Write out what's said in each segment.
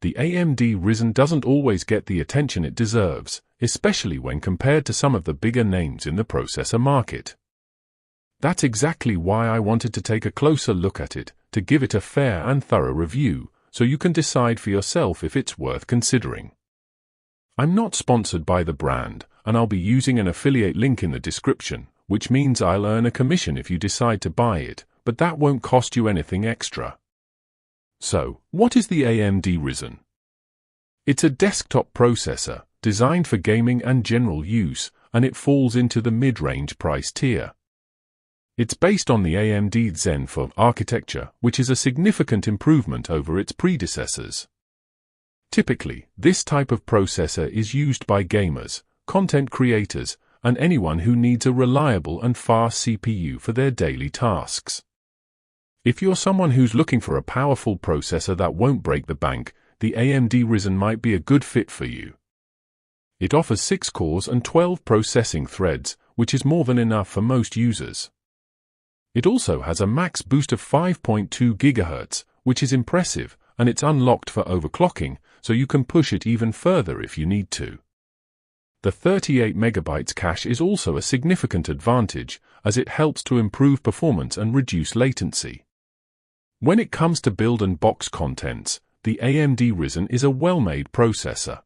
The AMD Ryzen doesn't always get the attention it deserves, especially when compared to some of the bigger names in the processor market. That's exactly why I wanted to take a closer look at it, to give it a fair and thorough review, so you can decide for yourself if it's worth considering. I'm not sponsored by the brand, and I'll be using an affiliate link in the description, which means I'll earn a commission if you decide to buy it, but that won't cost you anything extra. So, what is the AMD Ryzen? It's a desktop processor, designed for gaming and general use, and it falls into the mid-range price tier. It's based on the AMD Zen for architecture, which is a significant improvement over its predecessors. Typically, this type of processor is used by gamers, content creators, and anyone who needs a reliable and fast CPU for their daily tasks. If you're someone who's looking for a powerful processor that won't break the bank, the AMD Ryzen might be a good fit for you. It offers 6 cores and 12 processing threads, which is more than enough for most users. It also has a max boost of 5.2 GHz, which is impressive, and it's unlocked for overclocking, so you can push it even further if you need to. The 38 MB cache is also a significant advantage, as it helps to improve performance and reduce latency. When it comes to build and box contents, the AMD Ryzen is a well-made processor.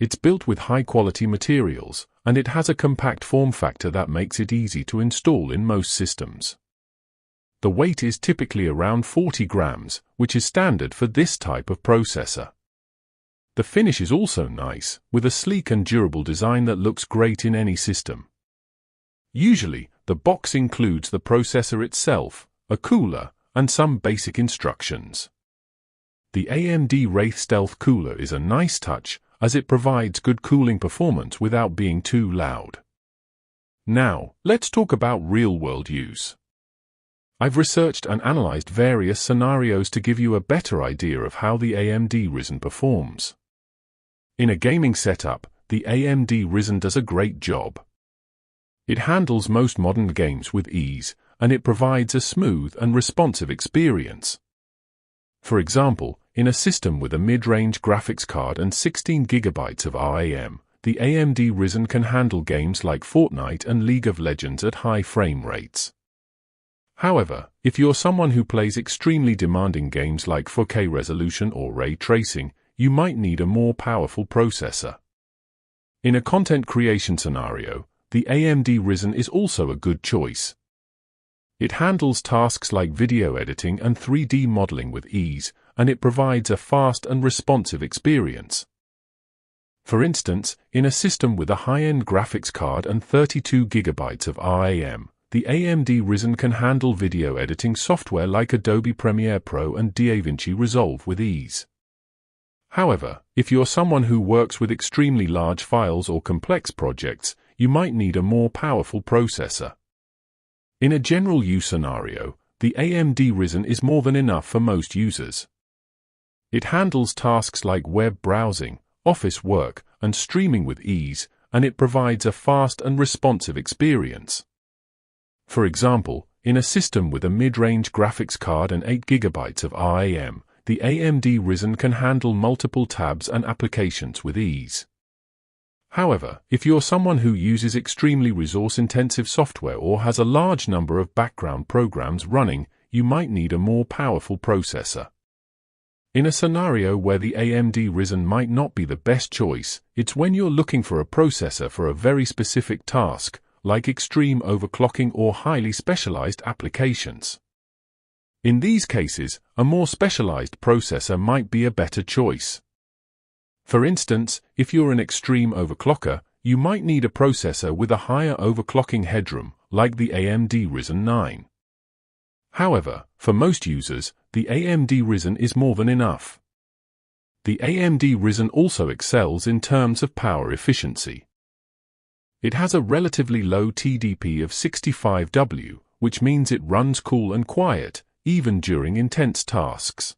It's built with high-quality materials, and it has a compact form factor that makes it easy to install in most systems. The weight is typically around 40 grams, which is standard for this type of processor. The finish is also nice, with a sleek and durable design that looks great in any system. Usually, the box includes the processor itself, a cooler, and some basic instructions. The AMD Wraith Stealth cooler is a nice touch, as it provides good cooling performance without being too loud. Now, let's talk about real-world use. I've researched and analyzed various scenarios to give you a better idea of how the AMD Ryzen performs. In a gaming setup, the AMD Ryzen does a great job. It handles most modern games with ease, and it provides a smooth and responsive experience. For example, in a system with a mid-range graphics card and 16 GB of RAM, the AMD Ryzen can handle games like Fortnite and League of Legends at high frame rates. However, if you're someone who plays extremely demanding games like 4K resolution or ray tracing, you might need a more powerful processor. In a content creation scenario, the AMD Ryzen is also a good choice. It handles tasks like video editing and 3D modeling with ease, and it provides a fast and responsive experience. For instance, in a system with a high-end graphics card and 32 GB of RAM, the AMD Ryzen can handle video editing software like Adobe Premiere Pro and DaVinci Resolve with ease. However, if you're someone who works with extremely large files or complex projects, you might need a more powerful processor. In a general use scenario, the AMD Ryzen is more than enough for most users. It handles tasks like web browsing, office work, and streaming with ease, and it provides a fast and responsive experience. For example, in a system with a mid-range graphics card and 8 GB of RAM, the AMD Ryzen can handle multiple tabs and applications with ease. However, if you're someone who uses extremely resource-intensive software or has a large number of background programs running, you might need a more powerful processor. In a scenario where the AMD Ryzen might not be the best choice, it's when you're looking for a processor for a very specific task, like extreme overclocking or highly specialized applications. In these cases, a more specialized processor might be a better choice. For instance, if you're an extreme overclocker, you might need a processor with a higher overclocking headroom, like the AMD Ryzen 9. However, for most users, the AMD Ryzen is more than enough. The AMD Ryzen also excels in terms of power efficiency. It has a relatively low TDP of 65W, which means it runs cool and quiet, even during intense tasks.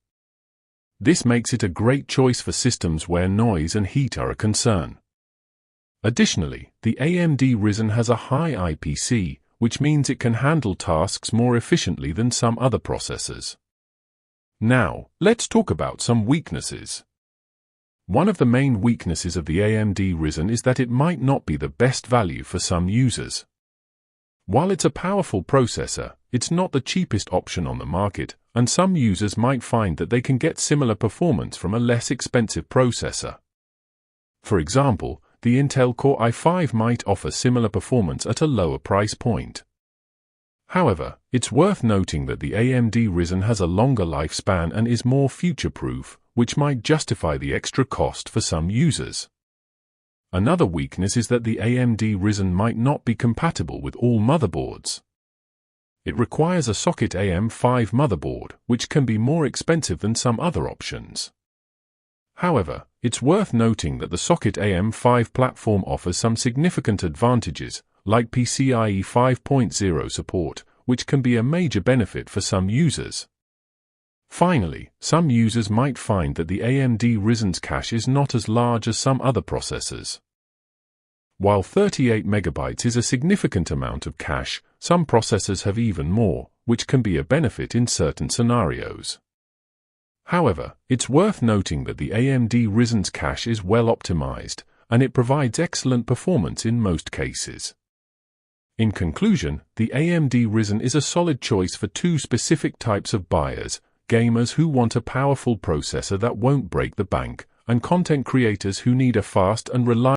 This makes it a great choice for systems where noise and heat are a concern. Additionally, the AMD Ryzen has a high IPC, which means it can handle tasks more efficiently than some other processors. Now, let's talk about some weaknesses. One of the main weaknesses of the AMD Ryzen is that it might not be the best value for some users. While it's a powerful processor, it's not the cheapest option on the market, and some users might find that they can get similar performance from a less expensive processor. For example, the Intel Core i5 might offer similar performance at a lower price point. However, it's worth noting that the AMD Ryzen has a longer lifespan and is more future-proof, which might justify the extra cost for some users. Another weakness is that the AMD Ryzen might not be compatible with all motherboards. It requires a socket AM5 motherboard, which can be more expensive than some other options. However, it's worth noting that the socket AM5 platform offers some significant advantages, like PCIe 5.0 support, which can be a major benefit for some users. Finally, some users might find that the AMD Ryzen's cache is not as large as some other processors. While 38 MB is a significant amount of cache, some processors have even more, which can be a benefit in certain scenarios. However, it's worth noting that the AMD Ryzen's cache is well optimized, and it provides excellent performance in most cases. In conclusion, the AMD Ryzen is a solid choice for two specific types of buyers: gamers who want a powerful processor that won't break the bank, and content creators who need a fast and reliable